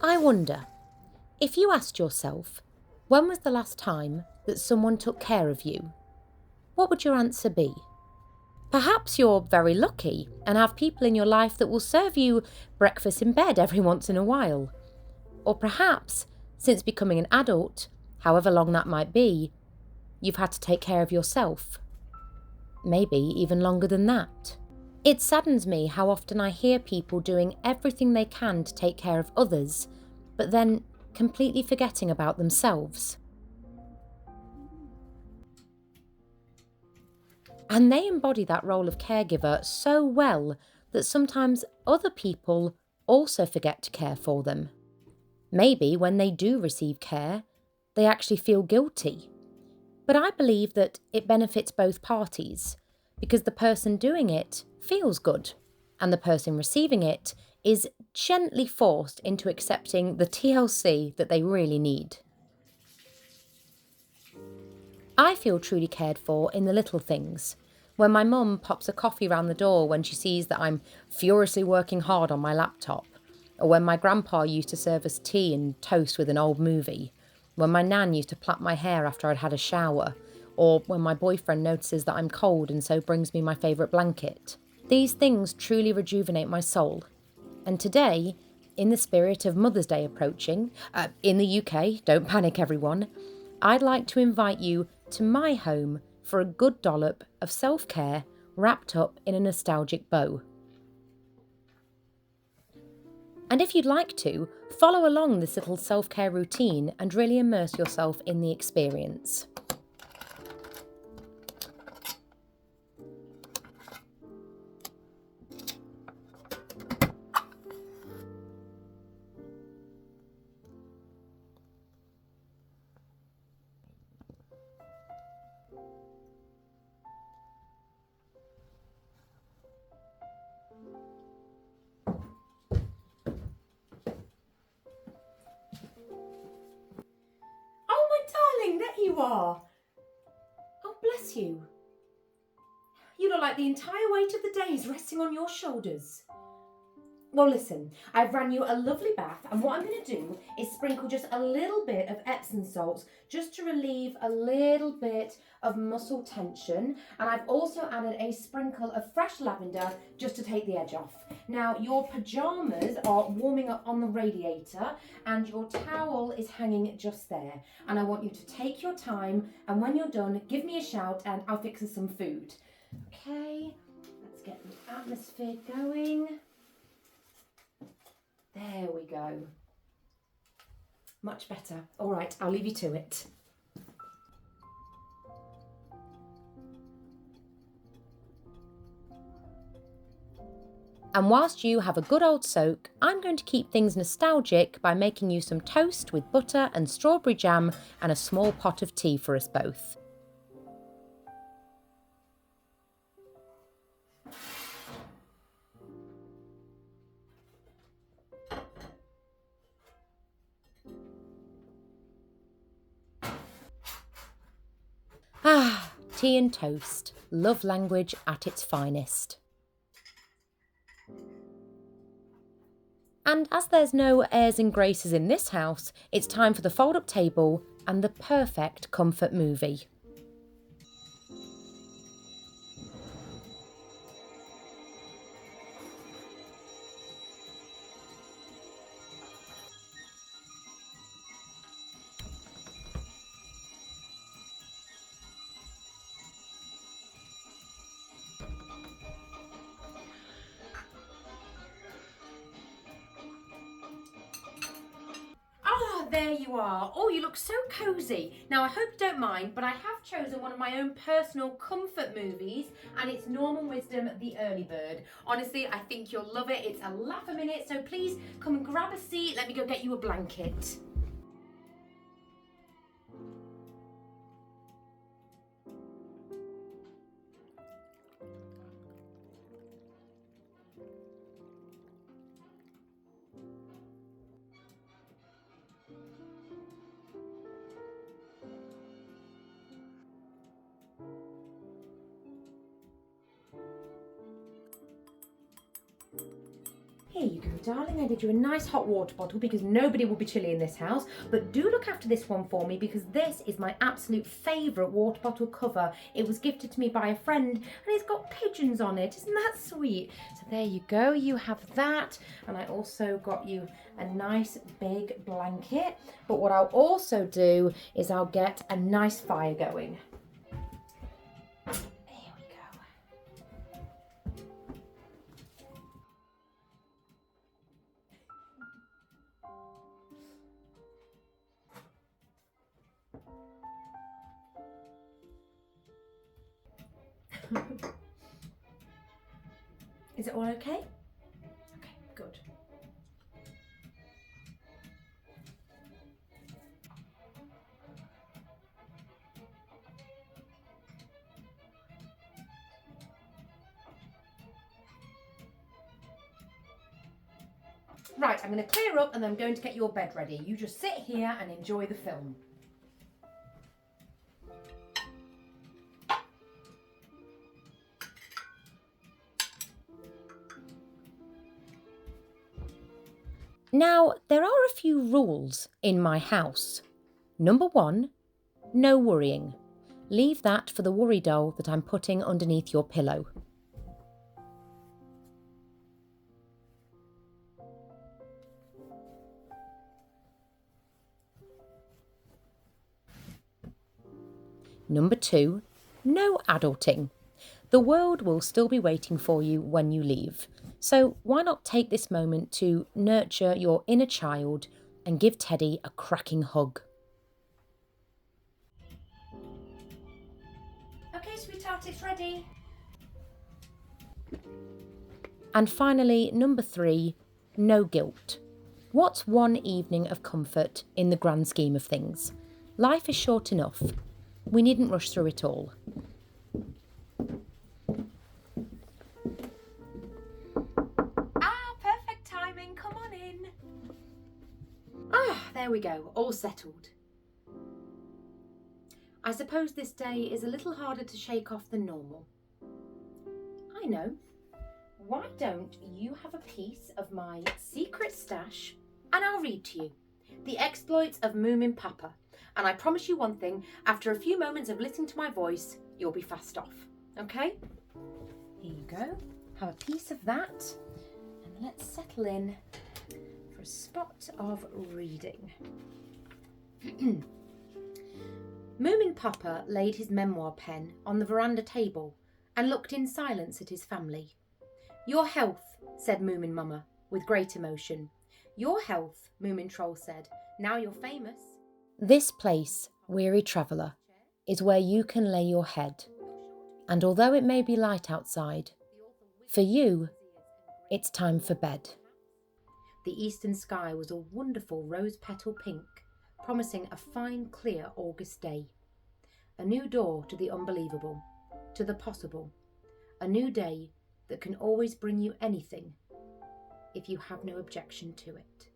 I wonder, if you asked yourself, when was the last time that someone took care of you? What would your answer be? Perhaps you're very lucky and have people in your life that will serve you breakfast in bed every once in a while. Or perhaps, since becoming an adult, however long that might be, you've had to take care of yourself. Maybe even longer than that. It saddens me how often I hear people doing everything they can to take care of others, but then completely forgetting about themselves. And they embody that role of caregiver so well that sometimes other people also forget to care for them. Maybe when they do receive care, they actually feel guilty. But I believe that it benefits both parties, because the person doing it feels good, and the person receiving it is gently forced into accepting the TLC that they really need. I feel truly cared for in the little things. When my mum pops a coffee round the door when she sees that I'm furiously working hard on my laptop, or when my grandpa used to serve us tea and toast with an old movie, when my nan used to plait my hair after I'd had a shower, or when my boyfriend notices that I'm cold and so brings me my favourite blanket. These things truly rejuvenate my soul. And today, in the spirit of Mother's Day approaching, in the UK, don't panic everyone, I'd like to invite you to my home for a good dollop of self-care wrapped up in a nostalgic bow. And if you'd like to, follow along this little self-care routine and really immerse yourself in the experience. Oh, my darling, there you are. Oh, bless you. You look like the entire weight of the day is resting on your shoulders. Well, listen, I've ran you a lovely bath, and what I'm going to do is sprinkle just a little bit of Epsom salts just to relieve a little bit of muscle tension, and I've also added a sprinkle of fresh lavender just to take the edge off. Now, your pyjamas are warming up on the radiator, and your towel is hanging just there, and I want you to take your time, and when you're done, give me a shout and I'll fix us some food. Okay, let's get the atmosphere going. There we go. Much better. All right, I'll leave you to it. And whilst you have a good old soak, I'm going to keep things nostalgic by making you some toast with butter and strawberry jam and a small pot of tea for us both. Ah, tea and toast. Love language at its finest. And as there's no airs and graces in this house, it's time for the fold-up table and the perfect comfort movie. There you are. Oh, you look so cosy. Now, I hope you don't mind, but I have chosen one of my own personal comfort movies, and it's Norman Wisdom, The Early Bird. Honestly, I think you'll love it. It's a laugh a minute, so please come and grab a seat. Let me go get you a blanket. Here you go, darling. I did you a nice hot water bottle because nobody will be chilly in this house. But do look after this one for me because this is my absolute favourite water bottle cover. It was gifted to me by a friend and it's got pigeons on it. Isn't that sweet? So there you go. You have that. And I also got you a nice big blanket. But what I'll also do is I'll get a nice fire going. Is it all okay? Okay, good. Right, I'm going to clear up and I'm going to get your bed ready. You just sit here and enjoy the film. Now, there are a few rules in my house. Number 1, no worrying. Leave that for the worry doll that I'm putting underneath your pillow. Number 2, no adulting. The world will still be waiting for you when you leave. So why not take this moment to nurture your inner child and give Teddy a cracking hug? Okay, sweetheart, it's ready. And finally, number 3, no guilt. What's one evening of comfort in the grand scheme of things? Life is short enough. We needn't rush through it all. Perfect timing. Come on in. There we go. All settled. I suppose this day is a little harder to shake off than normal. I know. Why don't you have a piece of my secret stash and I'll read to you. The Exploits of Moomin Papa. And I promise you one thing, after a few moments of listening to my voice, you'll be fast off. Okay? Here you go. Have a piece of that. And let's settle in for a spot of reading. Moomin Papa laid his memoir pen on the veranda table and looked in silence at his family. Your health, said Moomin Mama, with great emotion. Your health, Moomin Troll said. Now you're famous. This place, weary traveller, is where you can lay your head. And although it may be light outside, for you, it's time for bed. The eastern sky was a wonderful rose petal pink, promising a fine, clear August day. A new door to the unbelievable, to the possible. A new day that can always bring you anything if you have no objection to it.